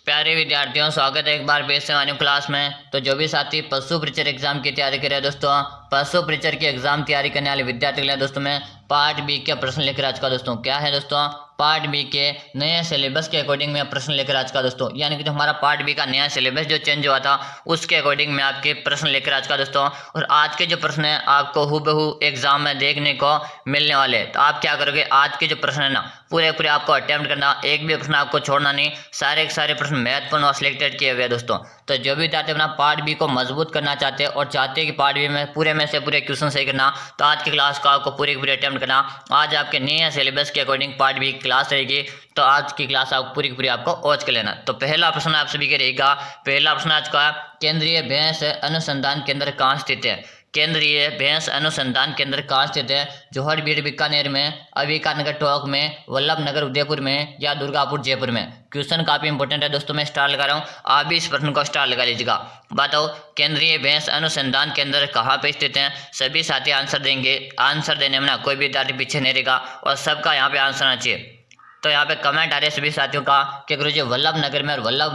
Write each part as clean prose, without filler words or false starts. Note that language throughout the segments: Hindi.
प्यारे विद्यार्थियों, स्वागत है एक बार फिर से हमारी क्लास में। तो जो भी साथी पशु परीक्षर एग्जाम की तैयारी कर रहे हैं दोस्तों, पशु परीक्षर की एग्जाम तैयारी करने वाले विद्यार्थी के लिए दोस्तों मैं पार्ट बी के प्रश्न लेकर आज का दोस्तों क्या है दोस्तों, पार्ट बी के नए सिलेबस के अकॉर्डिंग मैं प्रश्न लेकर आज का दोस्तों, यानी कि जो हमारा पार्ट बी का नया सिलेबस जो चेंज हुआ था उसके अकॉर्डिंग मैं आपके प्रश्न लेकर आज का दोस्तों। और आज के जो प्रश्न है आपको हूबहू एग्जाम में देखने को मिलने वाले। तो आप क्या करोगे, आज के जो प्रश्न है ना पूरे पूरे आपको अटेम्प्ट करना, एक भी प्रश्न आपको छोड़ना नहीं, सारे के सारे प्रश्न महत्वपूर्ण और सिलेक्टेड किए हुए हैं दोस्तों। तो जो भी विद्यार्थी अपना पार्ट बी को मजबूत करना चाहते हैं और चाहते हैं कि पार्ट बी में से पूरे क्वेश्चन सही करना, तो आज की क्लास को आपको पूरी पूरी अटेम्प्ट करना। आज आपके नए सिलेबस के अकॉर्डिंग पार्ट बी की क्लास रहेगी, तो आज की क्लास आप पूरी पूरी आपको वॉच कर लेना। तो पहला प्रश्न आप सभी के रहेगा, पहला प्रश्न आज का, केंद्रीय भैंस अनुसंधान केंद्र कहाँ स्थित है? केंद्रीय भैंस अनुसंधान केंद्र कहाँ स्थित है? जोहड़बीड़ बीकानेर में, अविकानगर टोंक में, वल्लभ नगर उदयपुर में, या दुर्गापुर जयपुर में? क्वेश्चन काफी इंपॉर्टेंट है दोस्तों, मैं स्टार लगा रहा हूँ, आप भी इस प्रश्न को स्टार लगा लीजिएगा। बताओ केंद्रीय भैंस अनुसंधान केंद्र कहाँ पे स्थित है? सभी साथी आंसर देंगे, आंसर देने में ना कोई भी विद्यार्थी पीछे नहीं रहेगा और सबका यहाँ पे आंसर आना चाहिए। तो यहाँ पे कमेंट आ रहे हैं सभी साथियों का कि गुरुजी वल्लभ नगर में, और वल्लभ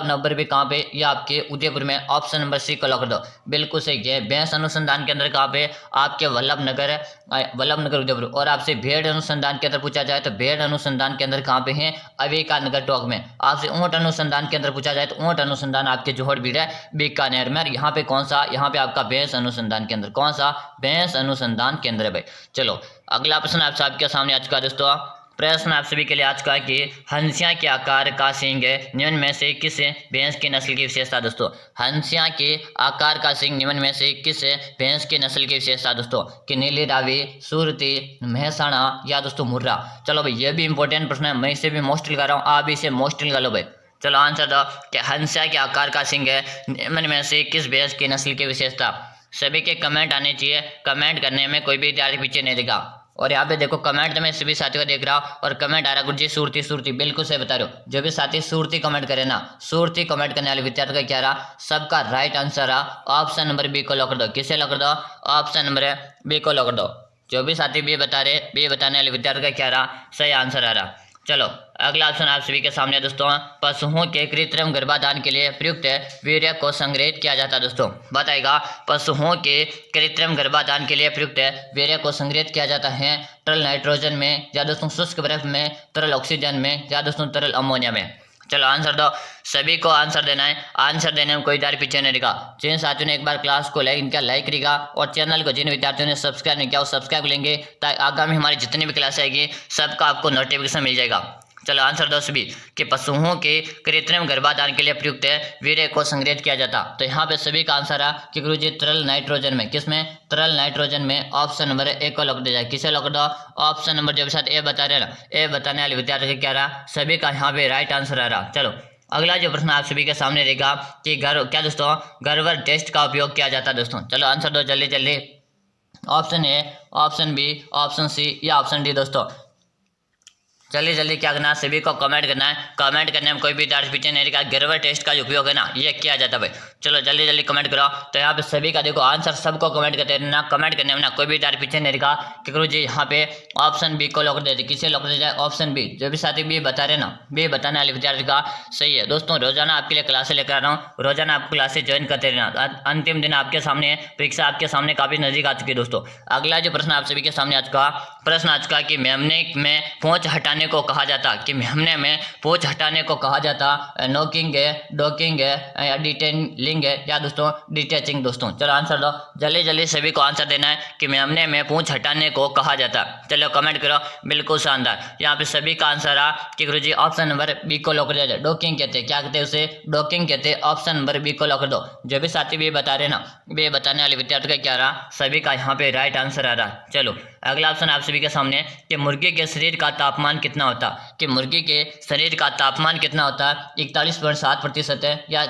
नगर भी कहाँ पे? ये आपके उदयपुर में। ऑप्शन नंबर सी को लॉक कर दो, बिल्कुल सही है। भैंस अनुसंधान केंद्र कहाँ पे? आपके वल्लभ नगर उदयपुर। और आपसे भेड़ अनुसंधान केंद्र पूछा जाए तो भेड़ अनुसंधान केंद्र कहाँ पे है? अविकानगर टोंक में। आपसे ऊंट अनुसंधान केंद्र पूछा जाए तो ऊंट अनुसंधान आपके जोहड़बीड़ है बीकानेर में। यहाँ पे कौन सा? यहाँ पे आपका भैंस अनुसंधान केंद्र। कौन सा? भैंस अनुसंधान केंद्र है भाई। चलो अगला प्रश्न आप सबके सामने आज का दोस्तों, प्रश्न आप सभी के लिए आज का कि हंसिया के आकार का सींग है, निम्न में से किस भैंस की नस्ल की विशेषता? दोस्तों हंसिया के आकार का सींग निम्न में से किस भैंस की नस्ल की विशेषता? दोस्तों कि नीली रावी, सुरती, महसाणा, या दोस्तों मुर्रा? चलो भाई ये भी इंपॉर्टेंट प्रश्न है, मैं इसे भी मोस्ट लगा रहा हूँ, आप भी इसे मोस्ट लगा लो भाई। चलो आंसर दो कि हंसिया के आकार का सींग है, निम्न में से किस भैंस की नस्ल की विशेषता? सभी के कमेंट आने चाहिए, कमेंट करने में कोई भी विद्यार्थी पीछे नहीं रहेगा। और यहाँ पे देखो कमेंट तो मैं सभी साथियों को देख रहा हूँ और कमेंट आ रहा है गुरुजी सुरती सुरती, बिल्कुल सही बता रहे हो। जो भी साथी सुरती कमेंट करे ना, सुरती कमेंट करने वाले विद्यार्थी का क्या रहा? सबका राइट आंसर रहा ऑप्शन नंबर बी को लॉक कर दो। किसे लॉक कर दो? ऑप्शन नंबर बी को लॉक कर दो। जो भी साथी बी बता रहे, बी बताने वाले विद्यार्थी का क्या रहा? सही आंसर आ रहा। चलो अगला ऑप्शन आप सभी के सामने दोस्तों, पशुओं के कृत्रिम गर्भाधान के लिए प्रयुक्त वीर्य को संग्रहित किया जाता है। दोस्तों बताएगा पशुओं के कृत्रिम गर्भाधान के लिए प्रयुक्त वीर्य को संग्रहित किया जाता है तरल नाइट्रोजन में, या दोस्तों शुष्क बर्फ में, तरल ऑक्सीजन में, या दोस्तों तरल अमोनिया में? चलो आंसर दो, सभी को आंसर देना है, आंसर देने में कोई विद्यार्थी पीछे नहीं रहेगा। जिन साथियों ने एक बार क्लास को लाइक करेगा और चैनल को जिन विद्यार्थियों ने सब्सक्राइब नहीं किया वो सब्सक्राइब लेंगे, ताकि आगामी हमारी जितनी भी क्लास आएगी सबका आपको नोटिफिकेशन मिल जाएगा। चलो आंसर दो सभी कि पशुओं के कृत्रिम गर्भाधान के लिए प्रयुक्त वीर्य को संग्रहित किया जाता। तो यहाँ पे सभी का आंसर आ कि गुरुजी तरल नाइट्रोजन में। किसमें? तरल नाइट्रोजन में। ऑप्शन नंबर ए को लॉक दिया जाए। किसे लॉक दो? ऑप्शन नंबर जो साथ ए बता रहे ना, ए बताने वाले विद्यार्थी क्या रहा? सभी का यहाँ पे राइट आंसर आ रहा। चलो अगला जो प्रश्न आप सभी के सामने रहेगा कि क्या दोस्तों गर्वर टेस्ट का उपयोग किया जाता है? दोस्तों चलो आंसर दो जल्दी जल्दी। Option A, option B, option C, या ऑप्शन डी? दोस्तों जल्दी जल्दी क्या करना है, सभी को कमेंट करना है, कमेंट करने में कोई भी विद्यार्थी पीछे नहीं रहेगा। गर्वर टेस्ट का जो उपयोग है ना ये किया जाता है भाई। चलो जल्दी जल्दी कमेंट करो। तो यहाँ पे सभी का देखो आंसर सबको कमेंट करते रहना, कमेंट करने में ना कोई भी विद्यार्थी पीछे नहीं रहेगा। कि गुरुजी यहाँ पे ऑप्शन बी को लॉक कर देते। किसे लॉक कर दिया जाए? Option B. जो भी साथी बी बता रहे ना, बी बताने वाले विद्यार्थी का सही है। दोस्तों रोजाना आपके लिए क्लासे लेकर आ रहा हूँ, रोजाना आपको क्लासेस ज्वाइन करते रहना। अंतिम दिन आपके सामने, परीक्षा आपके सामने काफी नजदीक आ चुकी है दोस्तों। अगला जो प्रश्न आप सभी के सामने आज का प्रश्न आज का कि मेमने में पूंछ हटाने को कहा जाता, कि मेमने में पूंछ हटाने को कहा जाता नोकिंग है, डॉकिंग है, या डिटेलिंग है, या दोस्तों डिटैचिंग? दोस्तों चलो आंसर दो जल्दी जल्दी, सभी को आंसर देना है कि मेमने में पूंछ हटाने को कहा जाता। चलो कमेंट करो, बिल्कुल शानदार। यहाँ पे सभी का आंसर आ कि गुरुजी ऑप्शन नंबर बी को लॉक कर दिया जाए। डॉकिंग कहते हैं, क्या कहते हैं उसे? डॉकिंग कहते हैं। ऑप्शन नंबर बी को लॉक कर दो। जो भी साथी बी बता रहे ना, बी बताने वाले विद्यार्थी का क्या रहा? सभी का यहाँ पे राइट आंसर आ रहा। चलो अगला ऑप्शन आप सभी के सामने कि मुर्गी के शरीर का तापमान कितना होता? कि मुर्गी के शरीर का तापमान कितना होता है? 41.7% है, या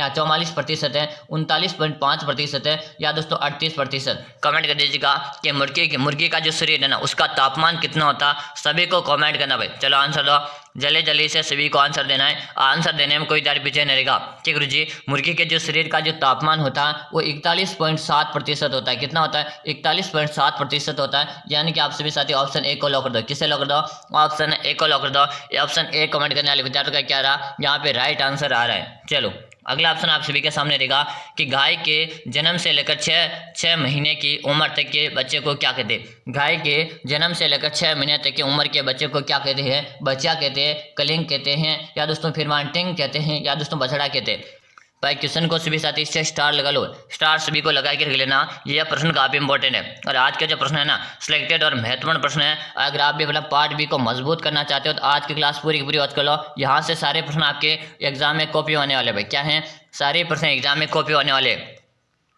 44% है, 39.5% है, या दोस्तों 38%? कमेंट कर दीजिएगा कि मुर्गी का जो शरीर है ना उसका तापमान कितना होता? सभी को कमेंट करना भाई। चलो आंसर दो जल्दी जल्दी से सभी को आंसर देना है। आंसर देने में कोई देर पीछे नहीं रहेगा। ठीक गुरु जी, मुर्गी के जो शरीर का जो तापमान होता है वो 41.7% होता है। कितना होता है? 41.7% होता है। यानी कि आप सभी साथी ऑप्शन ए को लॉक कर दो। किसे लॉक कर दो? ऑप्शन ए को लॉक कर दो। ऑप्शन ए कमेंट करने वाले विद्यार्थियों का क्या रहा? यहाँ पे राइट आंसर आ रहा है। चलो अगला ऑप्शन आप सभी के सामने रहेगा कि गाय के जन्म से लेकर छः महीने की उम्र तक के बच्चे को क्या कहते हैं? गाय के जन्म से लेकर 6 महीने तक की उम्र के बच्चे को क्या कहते हैं? बच्चा कहते हैं, कलिंग कहते हैं, या दोस्तों फिर मांटिंग कहते हैं, या दोस्तों बछड़ा कहते हैं। भाई क्वेश्चन को सभी साथी इससे स्टार लगा लो, स्टार सभी को लगा के रख लेना। यह प्रश्न काफी इंपॉर्टेंट है और आज का जो प्रश्न है ना सिलेक्टेड और महत्वपूर्ण प्रश्न है। अगर आप भी अपना पार्ट बी को मजबूत करना चाहते हो तो आज की क्लास पूरी की पूरी वॉच कर लो। यहाँ से सारे प्रश्न आपके एग्जाम में कॉपी होने वाले। भाई क्या है? सारे प्रश्न एग्जाम में कॉपी होने वाले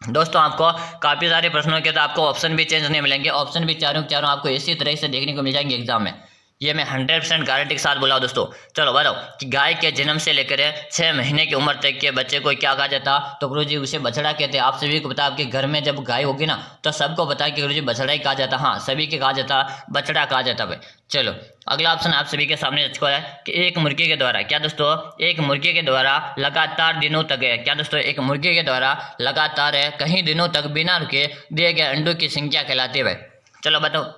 दोस्तों। आपको काफी सारे प्रश्नों के तो आपको ऑप्शन भी चेंज नहीं मिलेंगे, ऑप्शन भी चारों के चारों आपको इसी तरह से देखने को मिल जाएंगे एग्जाम में। ये मैं 100% गारंटी के साथ बोला दोस्तों। चलो बताओ कि गाय के जन्म से लेकर 6 महीने की उम्र तक के बच्चे को क्या कहा जाता? तो गुरुजी उसे बछड़ा कहते हैं। आप सभी को पता, आपके घर में जब गाय होगी ना तो सबको पता है कि गुरुजी बछड़ा ही कहा जाता। हाँ, सभी के कहा जाता, बछड़ा कहा जाता। भाई चलो अगला ऑप्शन आप सभी के सामने रखा है कि एक मुर्गी के द्वारा, क्या दोस्तों? एक मुर्गी के द्वारा लगातार दिनों तक है, क्या दोस्तों? एक मुर्गी के द्वारा लगातार है कहीं दिनों तक बिना रुके दिए गए अंडों की संख्या कहलाती है। भाई चलो बताओ,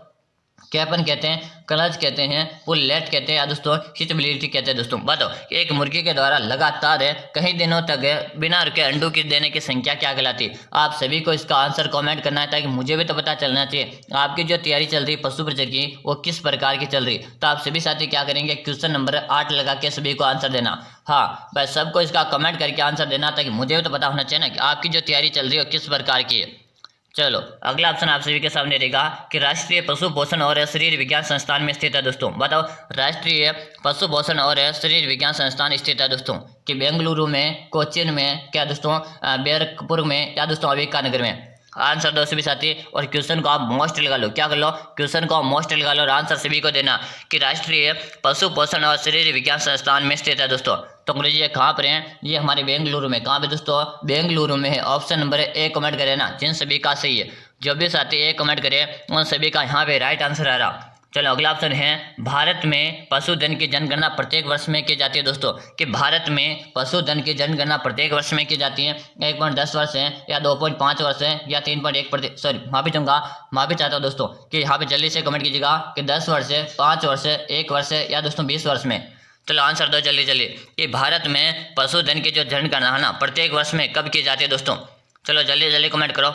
कैपन कहते हैं, क्लच कहते हैं, पुलेट कहते हैं, या दोस्तों हिटबिलिटी कहते हैं। दोस्तों बताओ एक मुर्गी के द्वारा लगातार है कई दिनों तक है बिना रुके अंडों की देने की संख्या क्या कहलाती है? आप सभी को इसका आंसर कमेंट करना है ताकि मुझे भी तो पता चलना चाहिए आपकी जो तैयारी चल रही है पशु प्रजर की वो किस प्रकार की चल रही है। तो आप सभी साथी क्या करेंगे? क्वेश्चन नंबर 8 लगा के सभी को आंसर देना। हाँ भाई, सबको इसका कमेंट करके आंसर देना ताकि मुझे भी तो पता होना चाहिए ना कि आपकी जो तैयारी चल रही है वो किस प्रकार की है। चलो अगला ऑप्शन आप सभी के सामने रहेगा कि राष्ट्रीय पशु पोषण और शरीर विज्ञान संस्थान में स्थित है। दोस्तों बताओ राष्ट्रीय पशु पोषण और शरीर विज्ञान संस्थान स्थित है दोस्तों कि बेंगलुरु में, कोचिन में, क्या दोस्तों बैरकपुर में, या दोस्तों अविकानगर में? आंसर दो सभी साथी और क्वेश्चन को आप मोस्ट लगा लो। क्या कर लो? क्वेश्चन को मोस्ट लगा लो और आंसर सभी को देना कि राष्ट्रीय पशु पोषण और शरीर विज्ञान संस्थान में स्थित है। दोस्तों तो गुरुजी ये कहाँ पर है? ये हमारे बेंगलुरु में। कहाँ पे दोस्तों? बेंगलुरु में है। ऑप्शन नंबर ए कमेंट करें ना, जिन सभी का सही है। जो भी साथी ए कमेंट करे उन सभी का यहाँ पे राइट आंसर आ रहा। चलो अगला ऑप्शन है भारत में पशुधन की जनगणना प्रत्येक वर्ष में की जाती है। दोस्तों कि भारत में पशुधन की जनगणना प्रत्येक वर्ष में की जाती है। 1.10 वर्ष है, या 2.5 वर्ष है, या 3.1 सॉरी माफी चाहता हूँ दोस्तों कि यहाँ पे जल्दी से कमेंट कीजिएगा कि 10 वर्ष है, 5 वर्ष है, 1 वर्ष है, या दोस्तों 20 वर्ष में। चलो आंसर दो जल्दी जल्दी कि भारत में पशुधन की जो जनगणना है ना प्रत्येक वर्ष में कब की जाती है दोस्तों? चलो जल्दी जल्दी कमेंट करो।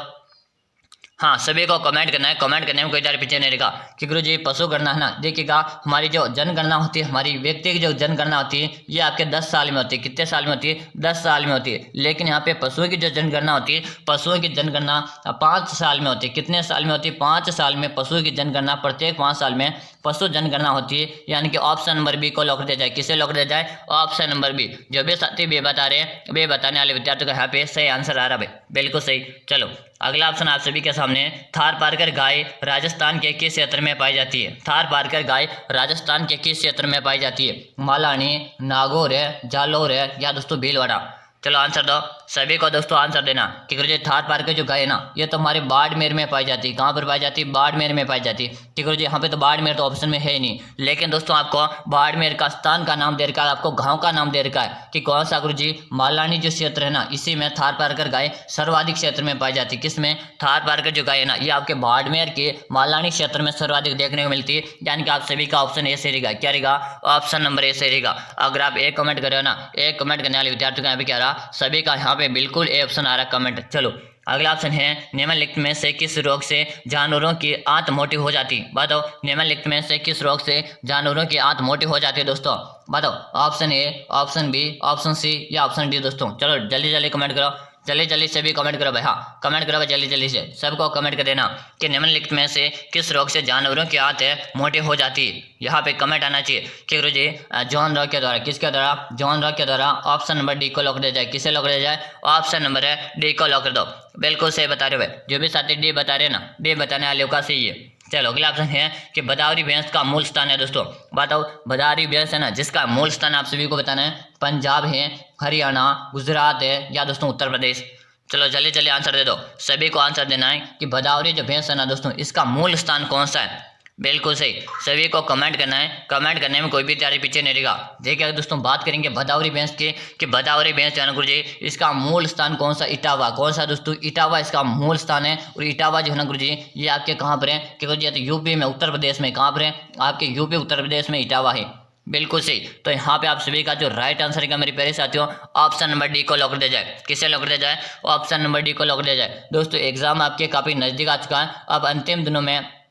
हाँ सभी को कमेंट करना है, कमेंट करने में कोई देर पीछे नहीं रहेगा कि गुरुजी पशु गणना है ना, देखिएगा हमारी जो जनगणना होती है, हमारी व्यक्ति की जो जनगणना होती है ये आपके 10 साल में होती है। कितने साल में होती है? 10 साल में होती है। लेकिन यहाँ पे पशुओं की जो जनगणना होती है, पशुओं की जनगणना 5 साल में होती है। कितने साल में होती है? 5 साल में पशुओं की जनगणना, प्रत्येक 5 साल में पशु जनगणना होती है। यानी कि ऑप्शन नंबर बी को लॉक दिया जाए। किसे लॉक दिया जाए? Option number B. जो भी साथी बी बता रहे हैं, बी बताने वाले विद्यार्थियों का यहाँ पे सही आंसर आ रहा है। भाई बिल्कुल सही। चलो अगला ऑप्शन आप सभी के सामने, थारपारकर गाय राजस्थान के किस क्षेत्र में पाई जाती है? थारपारकर गाय राजस्थान के किस क्षेत्र में पाई जाती है? मालानी, नागौर है, जालौर है, या दोस्तों भीलवाड़ा? चलो आंसर दो सभी को दोस्तों आंसर देना कि गुरुजी थारपारकर जो गाय है ना ये तो हमारे बाड़मेर में पाई जाती है। कहाँ पर पाई जाती है? बाड़मेर में पाई जाती है। कि गुरुजी यहाँ पे तो बाड़मेर तो ऑप्शन में है ही नहीं, लेकिन दोस्तों आपको बाड़मेर का स्थान का नाम दे रखा है, आपको गांव का नाम दे रखा है कि कौन सा गुरुजी? मालानी जो क्षेत्र है ना इसी में थारपारकर गाय सर्वाधिक क्षेत्र में पाई जाती है। किसमें? थारपारकर जो गाय है ना ये आपके बाड़मेर के मालानी क्षेत्र में सर्वाधिक देखने को मिलती है। यानी कि आप सभी का ऑप्शन ए से रहेगा। क्या रहेगा? ऑप्शन नंबर ए से रहेगा। अगर आप एक कमेंट करें ना, एक कमेंट करने वाले विद्यार्थियों का यहाँ पे क्या रहा? सभी का यहाँ पे बिल्कुल ए ऑप्शन आ रहा कमेंट। चलो अगला ऑप्शन है निम्नलिखित में से किस रोग से जानवरों की आंत मोटी हो जाती है? बताओ निम्नलिखित में से किस रोग से जानवरों की आंत मोटी हो जाती है? दोस्तों बताओ option A, option B, option C, या ऑप्शन डी? दोस्तों चलो जल्दी जल्दी कमेंट करो, जल्दी जल्दी से भी कमेंट करो भाई। हाँ कमेंट करो भाई जल्दी जल्दी से, सबको कमेंट कर देना कि निम्नलिखित में से किस रोग से जानवरों की आंत मोटी हो जाती है। यहाँ पे कमेंट आना चाहिए कि गुरुजी जॉन रॉक के द्वारा। किसके द्वारा? जॉन रॉक के द्वारा। ऑप्शन नंबर डी को लॉक दिया जाए। किसे लॉक दिया जाए? ऑप्शन नंबर है डी को लॉक कर दो। बिल्कुल सही बता रहे हो भाई, जो भी साथी डी बता रहे हैं ना, डी बताने वाले का सही है। चलो अगला ऑप्शन है कि भदावरी भैंस का मूल स्थान है। दोस्तों बताओ भदावरी भैंस है ना जिसका मूल स्थान आप सभी को बताना है। पंजाब है, हरियाणा, गुजरात है, या दोस्तों उत्तर प्रदेश? चलो जल्दी जल्दी आंसर दे दो, सभी को आंसर देना है कि भदावरी जो भैंस है ना दोस्तों इसका मूल स्थान कौन सा है? बिल्कुल सही, सभी को कमेंट करना है, कमेंट करने में कोई भी तैयारी पीछे नहीं रहेगा। देखिए दोस्तों बात करेंगे भदावरी भैंस की कि भदावरी भैंस जो है ना गुरुजी इसका मूल स्थान कौन सा, इटावा। कौन सा दोस्तों, इटावा इसका मूल स्थान है। और इटावा जो है ना गुरुजी ये आपके कहाँ पर है कि गुरुजी तो यूपी में, उत्तर प्रदेश में। कहाँ पर है आपके यूपी उत्तर प्रदेश में इटावा है। बिल्कुल सही। तो यहाँ पे आप सभी का जो राइट आंसर है मेरे प्यारे साथियों, ऑप्शन नंबर डी को लॉक कर दिया जाए। किसे लॉक कर दिया जाए, ऑप्शन नंबर डी को लॉक कर दिया जाए। दोस्तों एग्जाम आपके काफी नजदीक आ चुका है। अब अंतिम दिनों में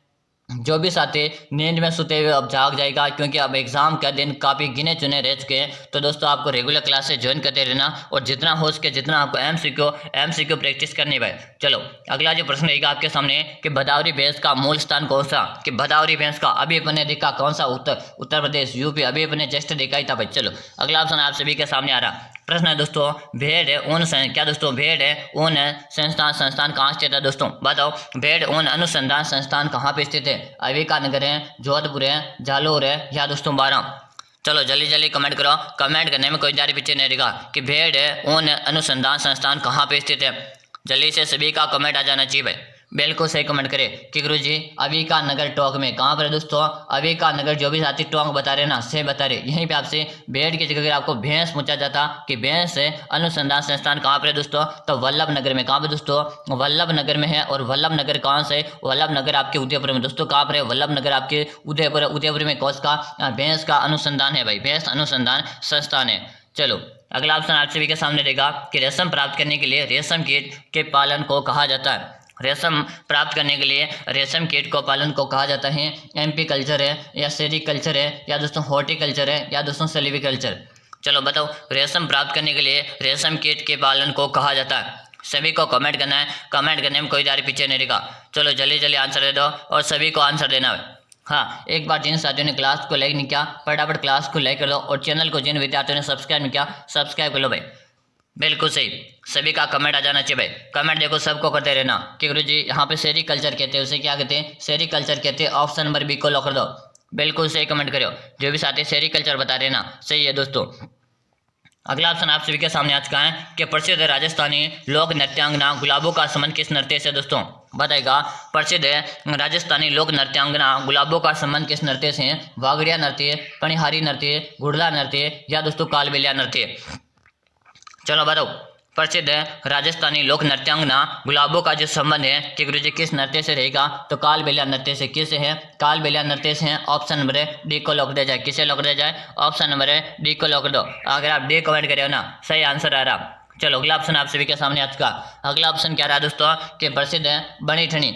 जो भी साथी नींद में सोते हुए अब जाग जाएगा, क्योंकि अब एग्जाम का दिन काफ़ी गिने चुने रह चुके हैं। तो दोस्तों आपको रेगुलर क्लासेस ज्वाइन करते रहना और जितना हो सके जितना आपको एमसीक्यू प्रैक्टिस करनी है। चलो अगला जो प्रश्न रहेगा आपके सामने कि भदावरी भैंस का मूल स्थान कौन सा, कि भदावरी भैंस का अभी अपने देखा कौन सा, उत्तर प्रदेश, यूपी। अभी अपने जस्ट देखा ही था भाई। चलो अगला ऑप्शन आप सभी के सामने आ रहा प्रश्न है दोस्तों, भेड़ है ऊन क्या दोस्तों, भेड़ है ऊन संस्थान कहाँ स्थित है दोस्तों, बताओ। भेड़ ऊन अनुसंधान संस्थान कहाँ पे स्थित है, अविका नगर है, जोधपुर है, जालोर है या दोस्तों बारां। चलो जल्दी जल्दी कमेंट करो, कमेंट करने में कोई जारी पीछे नहीं रहेगा कि भेड़ है ऊन अनुसंधान संस्थान कहाँ पे स्थित है। जल्दी से सभी का कमेंट आ जाना चाहिए भाई। बिल्कुल सही कमेंट करे कि गुरुजी अविका नगर टोंक में। कहाँ पर है दोस्तों, अविका नगर। जो भी साथी टोंक बता रहे ना सही बता रहे। यहीं पे आपसे भेड़ की जगह आपको भैंस पूछा जाता कि भैंस है अनुसंधान संस्थान कहाँ पर है दोस्तों, तो वल्लभ नगर में। कहाँ पर दोस्तों, वल्लभ नगर में है। और वल्लभ नगर कहाँ से, वल्लभ नगर आपके उदयपुर में। दोस्तों कहाँ पर है, वल्लभ नगर आपके उदयपुर। उदयपुर में कौन का, भैंस का अनुसंधान है भाई, भैंस अनुसंधान संस्थान है। चलो अगला ऑप्शन आप सभी के सामने रहेगा कि रेशम प्राप्त करने के लिए रेशम कीट के पालन को कहा जाता है। रेशम प्राप्त करने के लिए रेशम कीट को पालन को कहा जाता है एमपी कल्चर है या सेरिकल्चर है या दोस्तों हॉर्टिकल्चर है या दोस्तों सेलिविकल्चर। चलो बताओ, रेशम प्राप्त करने के लिए रेशम कीट के पालन को कहा जाता है। सभी को कमेंट करना है, कमेंट करने में कोई जारी पीछे नहीं रहेगा। चलो जल्दी जल्दी आंसर दे दो और सभी को आंसर देना है। हाँ, एक बार जिन साथियों ने क्लास को लाइक नहीं किया फटाफट क्लास को लाइक कर दो और चैनल को जिन विद्यार्थियों ने सब्सक्राइब नहीं किया सब्सक्राइब कर लो भाई। बिल्कुल सही, सभी का कमेंट आ जाना चाहिए भाई। कमेंट देखो सबको करते रहना कि गुरुजी यहाँ पे सेरिकल्चर कहते हैं, उसे क्या कहते हैं, सेरिकल्चर कहते हैं। ऑप्शन नंबर बी को लॉक कर दो। बिल्कुल सही कमेंट करो, जो भी साथी सेरिकल्चर बता रहे ना सही है दोस्तों। अगला ऑप्शन आप सभी के सामने आ चुका है कि प्रसिद्ध राजस्थानी लोक नृत्यांगना गुलाबों का संबंध किस नृत्य से दोस्तों, बताएगा। प्रसिद्ध राजस्थानी लोक नृत्यांगना गुलाबों का संबंध किस नृत्य से है, वागड़िया नृत्य, पणिहारी नृत्य, गुड़ला नृत्य या दोस्तों कालबेलिया नृत्य। चलो बताओ, प्रसिद्ध राजस्थानी लोक नृत्यांगना गुलाबों का जो संबंध है कि गुरुजी किस नृत्य से रहेगा, तो कालबेलिया नृत्य से। किस है, कालबेलिया नृत्य से है। ऑप्शन नंबर डी को लॉक दिया जाए। किसे लॉक दिया जाए, ऑप्शन नंबर डी को लॉक दो। अगर आप डी कमेंट करें ना सही आंसर आ रहा। चलो अगला ऑप्शन आप सभी के सामने आ चुका। अगला ऑप्शन क्या रहा दोस्तों कि प्रसिद्ध बनी ठनी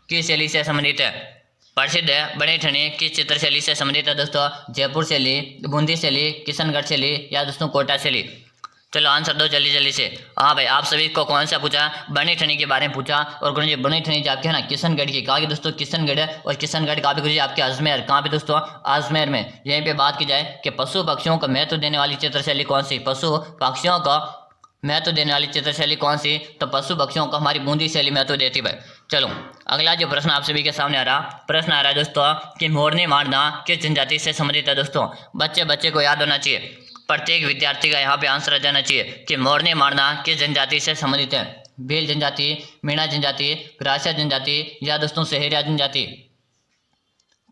किस शैली से संबंधित है। प्रसिद्ध बनी ठनी किस चित्र शैली से संबंधित है दोस्तों, जयपुर शैली, बूंदी शैली, किशनगढ़ शैली या दोस्तों कोटा शैली। चलो आंसर दो जल्दी जल्दी से। हाँ भाई, आप सभी को कौन सा पूछा, बनी ठनी के बारे में पूछा। और गुरुजी बनी ठनी जो आपके है ना किशनगढ़ की, कहा कि दोस्तों किशनगढ़ है। और किशनगढ़ कहाँ पे गुरुजी आपके अजमेर। कहाँ पे दोस्तों, अजमेर में। यहीं पे बात की जाए कि पशु पक्षियों को महत्व देने वाली चित्रशैली कौन सी, पशु पक्षियों को महत्व देने वाली चित्रशैली कौन सी, तो पशु पक्षियों को हमारी बूंदी शैली महत्व देती भाई। चलो अगला जो प्रश्न आप सभी के सामने आ रहा प्रश्न आ रहा है दोस्तों कि मोरनी मारना किस जनजाति से संबंधित है दोस्तों। बच्चे को याद होना चाहिए, प्रत्येक विद्यार्थी का यहाँ पे आंसर आ जाना चाहिए कि मोरनी मारना किस जनजाति से संबंधित है। भील जनजाति, मीणा जनजाति, ग्रासिया जनजाति या दोस्तों सहेरिया जनजाति।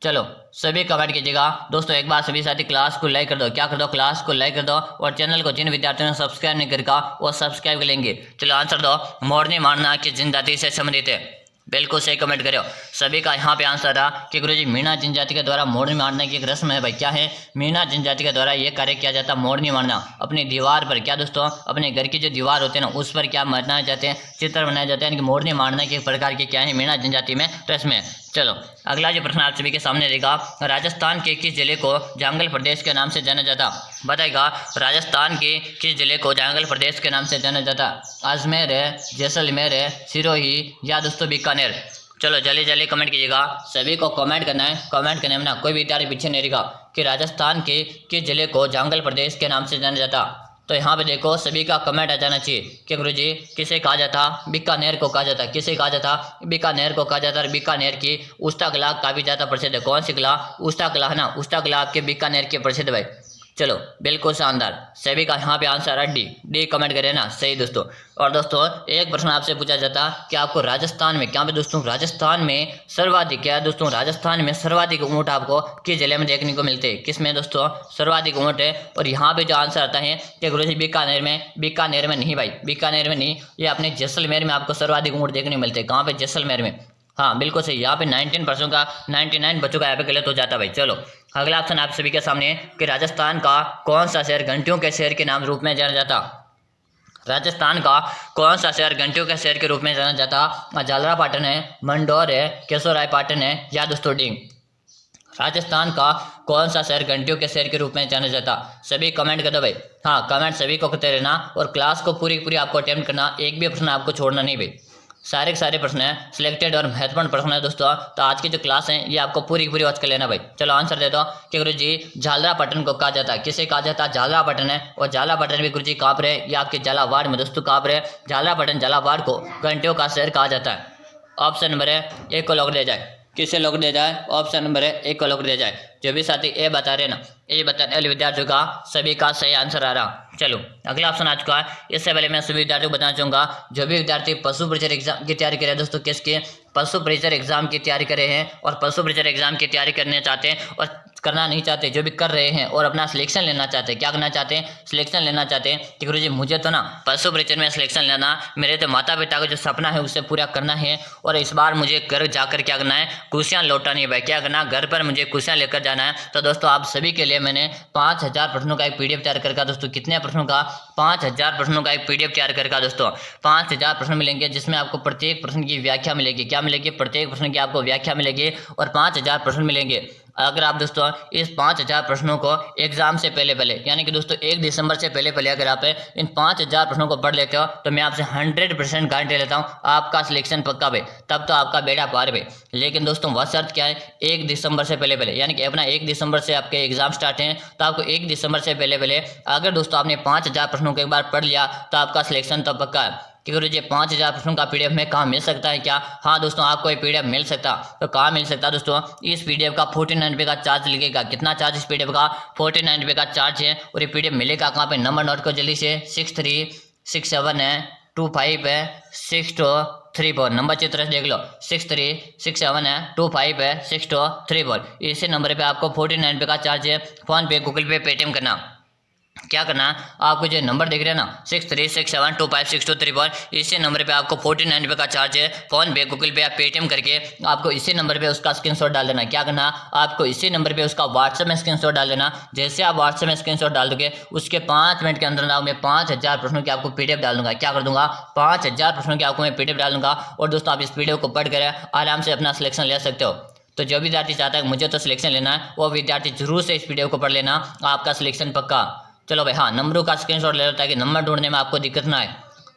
चलो सभी कमेंट कीजिएगा दोस्तों। एक बार सभी साथी क्लास को लाइक कर दो। क्या कर दो, क्लास को लाइक कर दो और चैनल को जिन विद्यार्थियों ने सब्सक्राइब नहीं करेगा वो सब्सक्राइब कर लेंगे। चलो आंसर दो, मोरनी मारना किस जनजाति से संबंधित है। बिल्कुल सही कमेंट करो। सभी का यहाँ पे आंसर रहा कि गुरुजी मीणा जनजाति के द्वारा मोरनी मारने की एक रस्म है भाई। क्या है, मीणा जनजाति के द्वारा ये कार्य किया जाता है मोरनी मारना। अपनी दीवार पर क्या दोस्तों, अपने घर की जो दीवार होते हैं ना उस पर क्या बनाए जाते हैं, चित्र बनाए जाते हैं कि मोरनी मारने के एक प्रकार के क्या है मीणा जनजाति में रस्म है। चलो अगला जो प्रश्न आप सभी के सामने रहेगा, राजस्थान के किस जिले को जांगल प्रदेश के नाम से जाना जाता, बताएगा। राजस्थान के किस जिले को जांगल प्रदेश के नाम से जाना जाता, अजमेर है, जैसलमेर है, सिरोही या दोस्तों बीकानेर। चलो जल्दी जल्दी कमेंट कीजिएगा, सभी को कमेंट करना है। कमेंट करने में ना कोई भी तैयारी पीछे नहीं रहेगा कि राजस्थान के किस जिले को जांगल प्रदेश के नाम से जाना जाता। तो यहाँ पे देखो सभी का कमेंट आ जाना चाहिए कि गुरुजी किसे कहा जाता, बीकानेर को कहा जाता। किसे कहा जाता, बीकानेर को कहा जाता। और बीकानेर की उस्ता कला काफी ज्यादा प्रसिद्ध है। कौन सी कला, उस्ता कला है ना, उस्ता कला आपके बीकानेर की प्रसिद्ध भाई। चलो बिल्कुल शानदार, सभी का यहाँ पे आंसर है डी। डी कमेंट करें ना, सही दोस्तों। और दोस्तों एक प्रश्न आपसे पूछा जाता कि आपको राजस्थान में, क्या पे दोस्तों, राजस्थान में सर्वाधिक, क्या है दोस्तों, राजस्थान में सर्वाधिक ऊंट आपको किस जिले में देखने को मिलते हैं? किस में दोस्तों सर्वाधिक ऊंट है? और यहाँ पे जो आंसर आता है कि गुरुजी बीकानेर में। बीकानेर में नहीं भाई, बीकानेर में नहीं, ये अपने जैसलमेर में आपको सर्वाधिक ऊंट देखने को मिलते हैं। कहाँ पे? जैसलमेर में। हाँ बिल्कुल सही, यहाँ पे 19% का 99 बच्चों का यहाँ पे गलत हो जाता है भाई। चलो अगला ऑप्शन आप सभी के सामने है कि राजस्थान का कौन सा शहर घंटियों के शहर के नाम रूप में जाना जाता? राजस्थान का कौन सा शहर घंटियों के शहर के रूप में जाना जाता? झालरापाटन है, मंडौर है, केशोरायपाटन है, या दोस्तों डी? राजस्थान का कौन सा शहर घंटियों के शहर के रूप में जाना जाता? सभी कमेंट कर दो भाई। हाँ कमेंट सभी को करते रहना और क्लास को पूरी पूरी आपको अटेम्प्ट करना, एक भी प्रश्न आपको छोड़ना नहीं भाई। सारे के सारे प्रश्न हैं सिलेक्टेड और महत्वपूर्ण प्रश्न है दोस्तों। तो आज की जो क्लास है ये आपको पूरी पूरी वॉच कर लेना भाई। चलो आंसर दे दो कि गुरु जी झालरापाटन को कहा जाता है। किसे कहा जाता है? झालरापाटन है। और झालरापाटन भी गुरु जी कहाँ पर है? ये आपके झालावाड़ में दोस्तों। कहाँ पर है? झालरापाटन झालावाड़ को घंटियों का शहर कहा जाता है। ऑप्शन नंबर है एक को लॉक दिया जाए। किसे लॉक दिया जाए? ऑप्शन नंबर है एक को लॉक दिया जाए। जो भी साथी ए बता रहे ना, ये बताने वाले विद्यार्थियों का सभी का सही आंसर आ रहा। चलो अगला ऑप्शन आ चुका है। इससे पहले मैं सभी विद्यार्थियों को बताना चाहूंगा, जो भी विद्यार्थी पशु परिचर एग्जाम की तैयारी करे दोस्तों, किसके? पशु परिचर एग्जाम की तैयारी करे हैं और पशु परिचर एग्जाम की तैयारी करने चाहते हैं और करना नहीं चाहते, जो भी कर रहे हैं और अपना सिलेक्शन लेना चाहते हैं, क्या करना चाहते हैं? सिलेक्शन लेना चाहते हैं कि गुरुजी मुझे तो ना पशु परिचर में सिलेक्शन लेना, मेरे तो माता पिता का जो सपना है उसे पूरा करना है और इस बार मुझे घर जाकर क्या करना है? कुर्सियाँ लौटानी है भाई। क्या करना? घर पर मुझे कुर्सियाँ लेकर जाना है। तो दोस्तों आप सभी के लिए मैंने 5000 प्रश्नों का एक पीडीएफ तैयार करके दोस्तों, कितने प्रश्नों का? 5000 प्रश्नों का एक पीडीएफ तैयार करके दोस्तों 5000 प्रश्न मिलेंगे, जिसमें आपको प्रत्येक प्रश्न की व्याख्या मिलेगी। क्या मिलेगी? प्रत्येक प्रश्न की आपको व्याख्या मिलेगी और 5000 प्रश्न मिलेंगे। अगर आप दोस्तों इस 5000 प्रश्नों को एग्जाम से पहले पहले, यानी कि दोस्तों 1 दिसंबर से पहले पहले अगर आप इन 5000 प्रश्नों को पढ़ लेते हो तो मैं आपसे 100% गारंटी लेता हूँ आपका सिलेक्शन पक्का भाई। तब तो आपका बेड़ा पार भाई। लेकिन दोस्तों वह शर्त क्या है? 1 दिसंबर से पहले पहले, यानी कि अपना 1 दिसंबर से आपके एग्जाम स्टार्ट हैं तो आपको 1 दिसंबर से पहले पहले अगर दोस्तों आपने 5000 प्रश्नों को एक बार पढ़ लिया तो आपका सिलेक्शन तो पक्का है। कि गुरुजी 5000 प्रश्नों का पीडीएफ में कहाँ मिल सकता है क्या? हाँ दोस्तों आपको ये पीडीएफ मिल सकता, तो कहाँ मिल सकता है दोस्तों? इस पीडीएफ का 49 रुपये का चार्ज लगेगा। कितना चार्ज इस पीडीएफ का? 49 रुपये का चार्ज है। और ये पीडीएफ मिलेगा कहाँ पे? नंबर नोट को जल्दी से, 6367 है, 25 है, 6234। नंबर चित्र से देख लो, 6367 है, 25 है, 6234। इसी नंबर पे आपको 49 रुपये का चार्ज है। फोन पे, गूगल पे, पेटीएम करना। क्या करना है? आपको जो नंबर दिख रहा है ना 6367256234, इसी नंबर पे आपको 49 रुपये का चार्ज है। फोन पे, गूगल पे या पेटीएम करके आपको इसी नंबर पे उसका स्क्रीनशॉट डाल देना। क्या करना? आपको इसी नंबर पे उसका व्हाट्सएप में स्क्रीनशॉट डाल देना। जैसे आप व्हाट्सएप में स्क्रीनशॉट डाल दोगे उसके 5 मिनट के अंदर मैं 5000 प्रश्नों की आपको पीडीएफ डाल दूंगा। क्या कर दूंगा? 5000 प्रश्नों की आपको मैं पीडीएफ डाल दूंगा। और दोस्तों आप इस पीडीएफ को पढ़ कर आराम से अपना सिलेक्शन ले सकते हो। तो जो विद्यार्थी चाहता है मुझे तो सिलेक्शन लेना है, वो विद्यार्थी जरूर से इस वीडियो को पढ़ लेना, आपका सिलेक्शन पक्का। चलो भाई हाँ, नंबरों का स्क्रीनशॉट ले लो ताकि नंबर ढूंढने में आपको दिक्कत ना आए।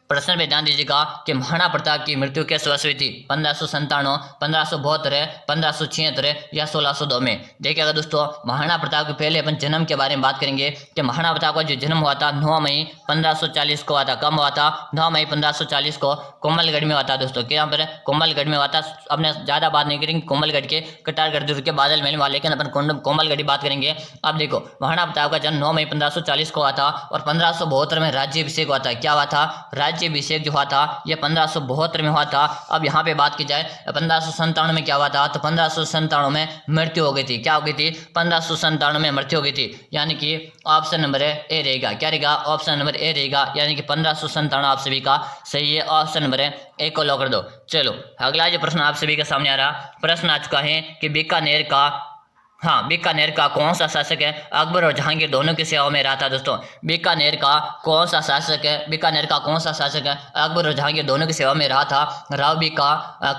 प्रश्न पे ध्यान दीजिएगा कि महाराणा प्रताप की मृत्यु किस वर्ष हुई थी? 1597, 1572, 1576 या 1602 में। देखिएगा दोस्तों, महाराणा प्रताप के पहले अपन जन्म के बारे में बात करेंगे कि महाराणा प्रताप का जो जन्म हुआ था 9 मई 1540 को हुआ था। कब हुआ था? 9 मई 1540 को कोमलगढ़ में हुआ था दोस्तों। यहाँ पर कोमलगढ़ में हुआ था। अपने ज़्यादा बात नहीं करेंगे कोमलगढ़ के, कटारगढ़ दुर्ग के, बादल महल वाले, लेकिन अपन कोमलगढ़ बात करेंगे। अब देखो, महाराणा प्रताप का जन्म 9 मई 1540 को हुआ था और 1572 में राज्याभिषेक हुआ था। क्या हुआ था? राज्याभिषेक जो हुआ था यह 1572 में हुआ था। अब यहाँ पे बात की जाए 1597 में क्या हुआ था? तो 1597 में मृत्यु हो गई थी। क्या हो गई थी? 1597 में मृत्यु हो गई थी। यानी कि ऑप्शन नंबर ए रहेगा। क्या रहेगा? ऑप्शन नंबर ए रहेगा, यानी कि 1597 आप सभी का सही है। ऑप्शन नंबर ए को लॉक कर दो। चलो अगला जो प्रश्न आप सभी के सामने आ रहा, प्रश्न आ चुका है कि बीकानेर का कौन सा शासक है अकबर और जहांगीर दोनों की सेवा में रहा था? दोस्तों बीकानेर का कौन सा शासक है? बीकानेर का कौन सा शासक है अकबर और जहांगीर दोनों की सेवा में रहा था? राव बीका,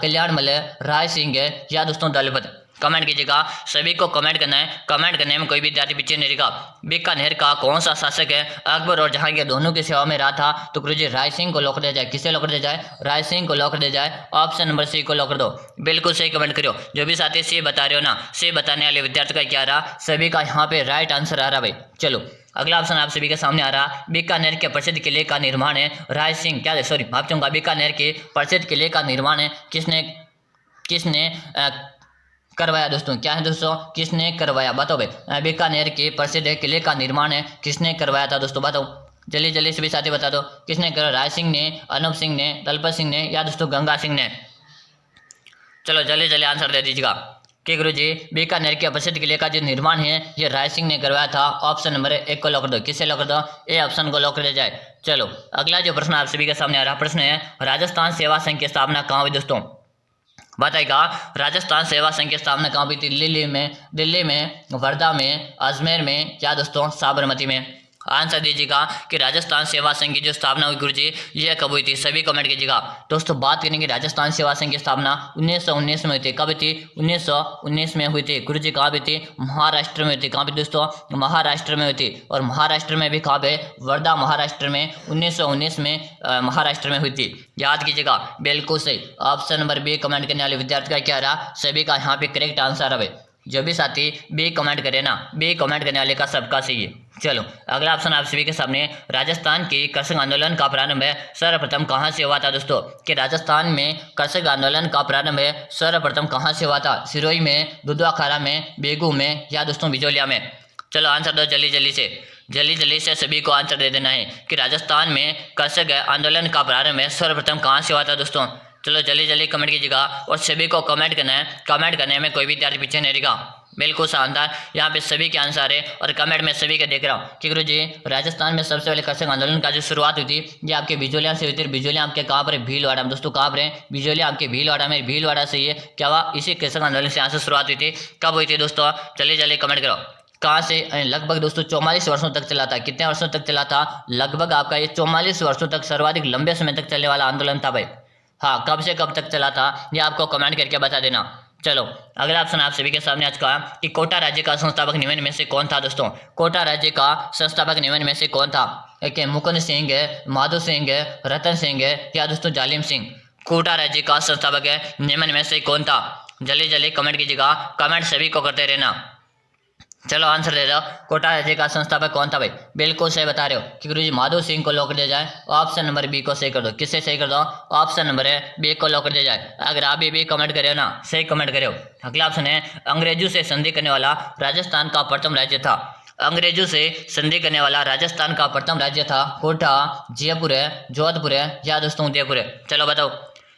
कल्याणमल, राय सिंह या दोस्तों दलपत। कमेंट कीजिएगा, सभी को कमेंट करना है। कमेंट करने में कोई विद्यार्थी पीछे नहीं रहेगा। बीकानेर का कौन सा शासक है अकबर और जहांगीर दोनों की सेवा में रहा था? तो गुरुजी राय सिंह को लॉक दिया जाए। किसे लॉक दिया जाए? राय सिंह को लॉक दिया जाए। ऑप्शन नंबर सी को लॉक कर दो। बिल्कुल सही कमेंट करो। जो भी साथी सी बता रहे हो ना, सी बताने वाले विद्यार्थी का क्या रहा? सभी का यहाँ पे राइट आंसर आ रहा भाई। चलो अगला ऑप्शन आप सभी के सामने आ रहा, बीकानेर के प्रसिद्ध किले का निर्माण है राय सिंह, क्या सॉरी माफ चाहूंगा, बीकानेर के प्रसिद्ध किले का निर्माण है किसने करवाया दोस्तों? क्या है दोस्तों? किसने करवाया? बताओ भाई। बीकानेर के प्रसिद्ध किले का निर्माण है किसने करवाया था दोस्तों? बताओ जल्दी जल्दी सभी साथी बता दो किसने करा? राय सिंह ने, अनूप सिंह ने, दलपत सिंह ने या दोस्तों गंगा सिंह ने? चलो जल्दी जल्दी आंसर दे दीजिएगा कि गुरुजी बीकानेर के प्रसिद्ध किले का जो निर्माण है ये राय सिंह ने करवाया था। ऑप्शन नंबर 1 को लॉक कर दो। किसे लॉक कर दो? ए ऑप्शन को लॉक कर दिया जाए। चलो अगला जो प्रश्न आप सभी के सामने आ रहा प्रश्न है, राजस्थान सेवा संघ की स्थापना कहाँ हुई दोस्तों? बताएगा राजस्थान सेवा संघ की स्थापना कहाँ हुई थी? दिल्ली में, वर्धा में, अजमेर में या दोस्तों साबरमती में? आंसर दीजिएगा कि राजस्थान सेवा संघ की जो स्थापना हुई गुरुजी ये कब हुई थी? सभी कमेंट कीजिएगा। दोस्तों बात करेंगे राजस्थान सेवा संघ की स्थापना 1919 में हुई थी। कब हुई थी? 1919 में हुई थी गुरुजी। कहाँ हुई थी? महाराष्ट्र में हुई थी। कहाँ पे दोस्तों? महाराष्ट्र में हुई थी। और महाराष्ट्र में भी कहाँ पे? वर्धा महाराष्ट्र में 1919 में महाराष्ट्र में हुई थी। याद कीजिएगा बिल्कुल सही। ऑप्शन नंबर बी कमेंट करने वाले विद्यार्थी का क्या रहा? सभी का यहाँ पे करेक्ट आंसर है। जो भी साथी बी कमेंट करे ना, बी कमेंट करने वाले का सबका सही है। चलो अगला ऑप्शन आप सभी के सामने, राजस्थान की कृषक आंदोलन का प्रारंभ है सर्वप्रथम कहाँ से हुआ था दोस्तों? कि राजस्थान में कृषक आंदोलन का प्रारंभ है सर्वप्रथम कहाँ से हुआ था? सिरोही में, दुधवाखारा में, बेगू में या दोस्तों बिजोलिया में? चलो आंसर दो जल्दी जल्दी से सभी को आंसर दे देना है कि राजस्थान में कृषक आंदोलन का प्रारंभ है सर्वप्रथम कहाँ से हुआ था दोस्तों? चलो जल्दी कमेंट कीजिएगा और सभी को कमेंट करना है। कमेंट करने में कोई भी विद्यार्थी पीछे नहीं रहेगा। बिल्कुल शानदार, यहाँ पे सभी के आंसर है और कमेंट में सभी के देख रहा हूँ कि गुरुजी राजस्थान में सबसे पहले कृषक आंदोलन का जो शुरुआत हुई थी ये आपके बिजोलिया से हुई थी। बिजोलिया आपके कहाँ पर है? भीलवाड़ा में। दोस्तों कहाँ पर है? बिजोलिया आपके भीलवाड़ा में। भीलवाड़ा से ये क्या हुआ? इसी कृषक आंदोलन से यहाँ से शुरुआत हुई थी। कब हुई थी दोस्तों? जल्दी कमेंट करो। कहाँ से? लगभग दोस्तों 44 वर्षों तक चला था। कितने वर्षों तक चला था? लगभग आपका ये 44 वर्षों तक सर्वाधिक लंबे समय तक चलने वाला आंदोलन था भाई। हाँ, कब से कब तक चला था ये आपको कमेंट करके बता देना। चलो अगला ऑप्शन आप सभी के सामने आज का कि कोटा राज्य का संस्थापक निम्न में से कौन था दोस्तों? कोटा राज्य का संस्थापक निम्न में से कौन था? एक मुकुंद सिंह है, माधो सिंह है, रतन सिंह है या दोस्तों जालिम सिंह? कोटा राज्य का संस्थापक है निम्न में से कौन था? जल्दी कमेंट कीजिएगा। कमेंट सभी को करते रहना। चलो आंसर दे दो। कोटा राज्य का संस्थापक कौन था भाई? बिल्कुल सही बता रहे हो कि गुरुजी माधो सिंह को लॉक कर दिया जाए। ऑप्शन नंबर बी को सही कर दो। किससे सही कर दो? ऑप्शन नंबर है बी को लॉक कर दिया जाए। अगर आप भी कमेंट करे हो ना, सही कमेंट करे हो। अगला ऑप्शन है, अंग्रेजों से संधि करने वाला राजस्थान का प्रथम राज्य था। अंग्रेजों से संधि करने वाला राजस्थान का प्रथम राज्य था कोटा, जयपुर है, जोधपुर है या दोस्तों उदयपुर है? चलो बताओ।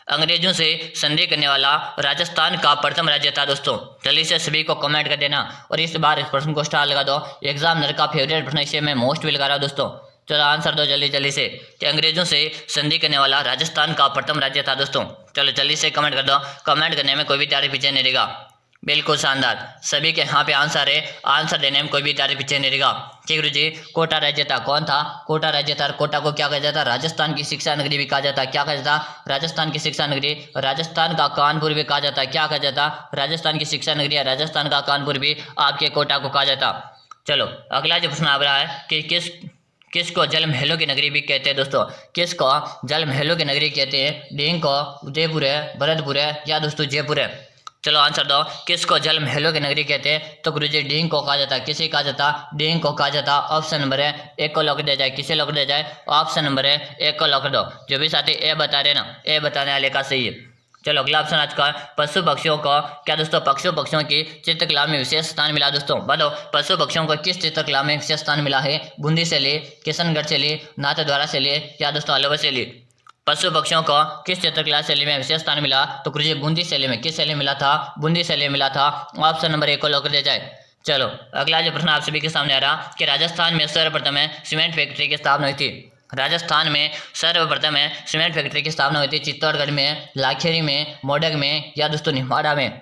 अंग्रेजों से संधि करने वाला राजस्थान का प्रथम राज्य था दोस्तों। जल्दी से सभी को कमेंट कर देना और इस बार इस प्रश्न को स्टार लगा दो। एग्जामिनर का फेवरेट प्रश्न, इसे मैं मोस्ट भी लगा रहा हूँ दोस्तों। चलो आंसर दो जल्दी से कि अंग्रेजों से संधि करने वाला राजस्थान का प्रथम राज्य था दोस्तों। चलो जल्दी से कमेंट कर दो। कमेंट करने में कोई भी तारीफ पीछे नहीं रहेगा। बिल्कुल शानदार, सभी के यहाँ पे आंसर है। आंसर देने में कोई भी तारीफ पीछे नहीं रहेगा। ठीक गुरु जी, कोटा राज्य था। कौन था? कोटा राज्य था। कोटा को क्या कहा जाता? राजस्थान की शिक्षा नगरी भी कहा जाता। क्या कहा जाता? राजस्थान की शिक्षा नगरी। राजस्थान का कानपुर भी कहा जाता। क्या कहा जाता? राजस्थान की शिक्षा नगरी है राजस्थान का कानपुर भी आपके कोटा को कहा जाता। चलो अगला जो प्रश्न आ रहा है कि किसको जल महलों की नगरी भी कहते हैं दोस्तों? किसको जल महलों की नगरी कहते हैं? डींग को उदयपुर है, भरतपुर है या दोस्तों जयपुर है? चलो आंसर दो। किसको जल महलों की नगरी कहते हैं? तो गुरुजी डींग को कहा जाता। किसे कहा जाता? डींग को कहा जाता। ऑप्शन नंबर है 1 को लॉक दिया जाए। किसे लॉक दिया जाए? ऑप्शन नंबर है 1 को लॉक दो। जो भी साथी ए बता रहे ना, ए बताने वाले का सही है। चलो अगला ऑप्शन आज का, पशु पक्षियों को क्या दोस्तों पक्षियों की चित्रकला में विशेष स्थान मिला दोस्तों? बताओ पशु पक्षियों को किस चित्रकला में विशेष स्थान मिला है? बूंदी से ले, किशनगढ़ से ले, नाथद्वारा से ले या दोस्तों अलवर से ले? पशु पक्षियों को किस चित्रकला शैली में विशेष स्थान मिला? तो गुरुजी बूंदी शैली में। किस शैली मिला था? बूंदी शैली मिला था। ऑप्शन नंबर 1 को लॉक कर दिया जाए। चलो अगला जो प्रश्न आप सभी के सामने आ रहा कि राजस्थान में सर्वप्रथम सीमेंट फैक्ट्री की स्थापना हुई थी। राजस्थान में सर्वप्रथम सीमेंट फैक्ट्री की स्थापना हुई थी चित्तौड़गढ़ में, लाखेरी में, मोडक में या दोस्तों निमाड़ा में?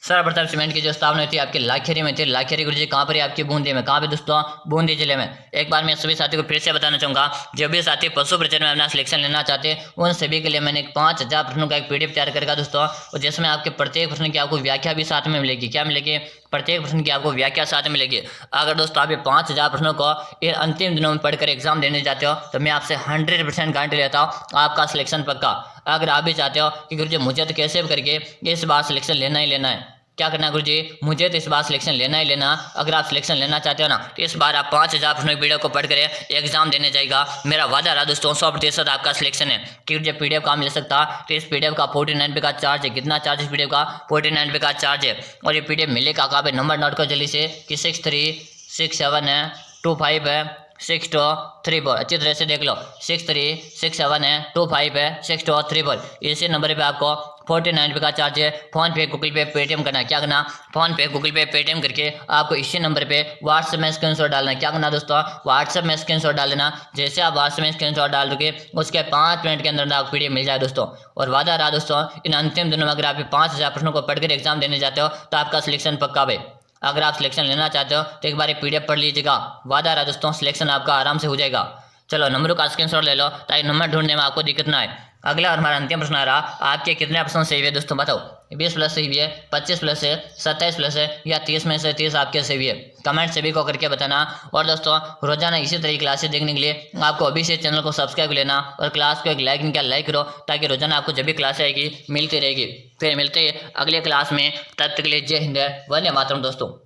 सर्वप्रथम सीमेंट की जो स्थापना हुई थी आपके लाखेरी में थी। लाखेरी गुरुजी कहाँ पर है? आपकी बूंदी में। कहाँ पे दोस्तों? बूंदी जिले में। एक बार मैं सभी साथियों को फिर से बताना चाहूँगा, जो भी साथी पशु प्रचलन में अपना सिलेक्शन लेना चाहते हैं उन सभी के लिए मैंने 5000 प्रश्नों का एक PDF तैयार करेगा दोस्तों, और जिसमें आपके प्रत्येक प्रश्न की आपको व्याख्या भी साथ में मिलेगी। क्या मिलेगी? प्रत्येक प्रश्न की आपको व्याख्या साथ मिलेगी। अगर दोस्तों आप ये 5000 प्रश्नों को ये अंतिम दिनों में पढ़कर एग्जाम देने जाते हो तो मैं आपसे 100% गारंटी लेता हूँ आपका सिलेक्शन पक्का। अगर आप भी चाहते हो कि गुरुजी मुझे तो कैसे भी करके इस बार सिलेक्शन लेना ही लेना है, क्या करना है गुरुजी, मुझे तो इस बार सिलेक्शन लेना ही लेना। अगर आप सिलेक्शन लेना चाहते हो ना तो इस बार आप 5000 प्रश्नों की पीडीएफ को पढ़ कर एग्जाम देने जाएगा। मेरा वादा रहा दोस्तों, 100% आपका सिलेक्शन है। कि जब पीडीएफ का मिल सकता तो इस पीडीएफ का 49 रुपये का चार्ज है। कितना चार्ज इस पीडीएफ का? 49 रुपये का चार्ज है। और ये पीडीएफ मिलेगा कहाँ पे? नंबर नोट करो जल्दी से कि 6367 है, 25 है, 6234। अच्छी तरह से देख लो, 6367 है, 25 है, 6234। इसी नंबर पे आपको 49 रुपये का चार्ज है। फोन पे, गूगल पे, पेटीएम करना है। क्या करना? फोन पे, गूगल पे, पेटीएम करके आपको इसी नंबर पे व्हाट्सएप में स्क्रीनशॉट डालना है। क्या करना दोस्तों? व्हाट्सएप में स्क्रीनशॉट डाल देना। जैसे आप व्हाट्सएप में स्क्रीनशॉट डाल दोगे उसके 5 मिनट के अंदर आपको पीडीएफ मिल जाए दोस्तों। और वादा रहा दोस्तों, इन अंतिम दिनों में अगर आप 5000 प्रश्नों को पढ़कर एग्जाम देने जाते हो तो आपका सिलेक्शन पक्का है। अगर आप सिलेक्शन लेना चाहते हो तो एक बार पीडीएफ पढ़ लीजिएगा। वादा रहा दोस्तों, सिलेक्शन आपका आराम से हो जाएगा। चलो नंबरों का स्क्रीनशॉट ले लो ताकि नंबर ढूंढने में आपको दिक्कत ना आए। अगला और हमारा अंतिम प्रश्न आ रहा, आपके कितने ऑप्शन सही है दोस्तों बताओ? 20 प्लस सही है, 25 प्लस है, 27 प्लस है, या 30 में से 30 आपके सही है? कमेंट सभी को करके बताना। और दोस्तों रोजाना इसी तरह की क्लासेस देखने के लिए आपको अभी से चैनल को सब्सक्राइब लेना और क्लास को एक लाइक नहीं किया लाइक करो, ताकि रोजाना आपको जब भी क्लास आएगी मिलती रहेगी। फिर मिलते हैं अगले क्लास में, तब तक के लिए जय हिंद, वंदे मातरम दोस्तों।